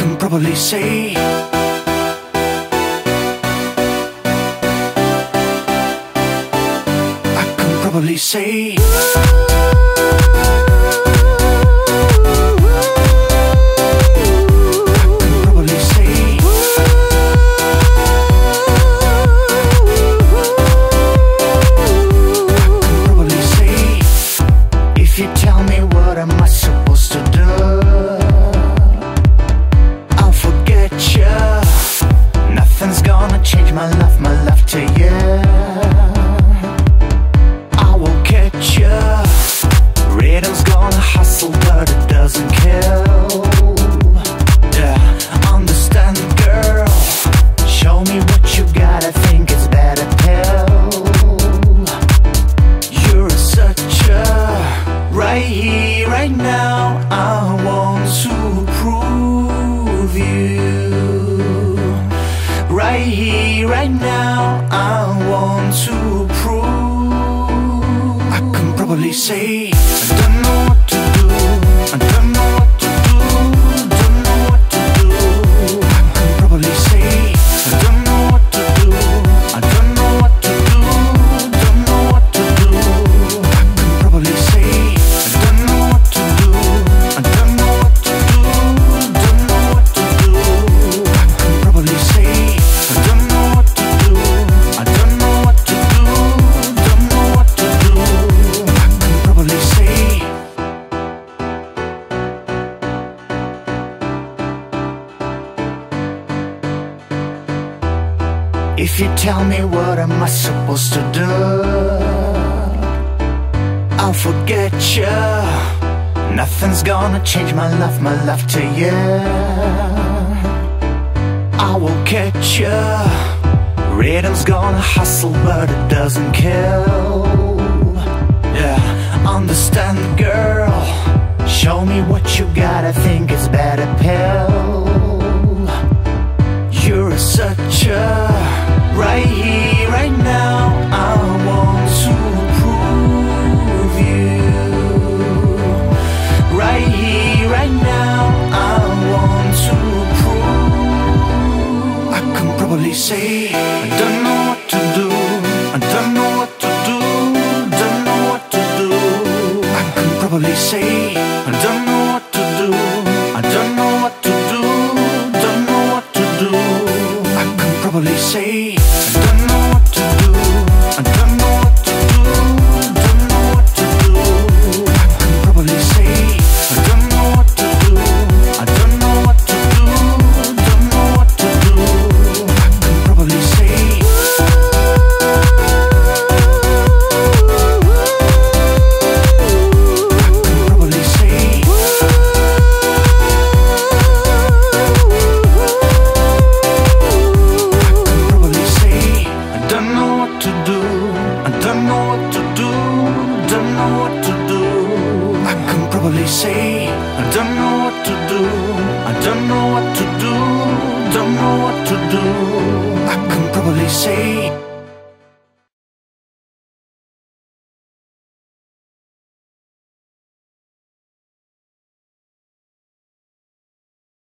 can probably say. I can probably say. If you tell me what am I supposed to do, I'll forget you. Nothing's gonna change my love to you. I will catch you. Rhythm's gonna hustle but it doesn't kill. Yeah, understand girl. Show me what you got, I think it's better pill. You're such a right here, right now, I want to prove you. Right here, right now, I want to prove. I can probably say I don't know what to do. I don't know what to do. Don't know what to do. I can probably say I don't know what to do. I don't know what to do. Don't know what to do. I can probably say I don't know what to do. I don't know what to do. Don't know what to do. I can probably say I don't know what to do. I don't know what to do. Don't know what to do. I can probably say. Say I don't know what to do. I don't know what to do. Don't know what to do. I can probably say.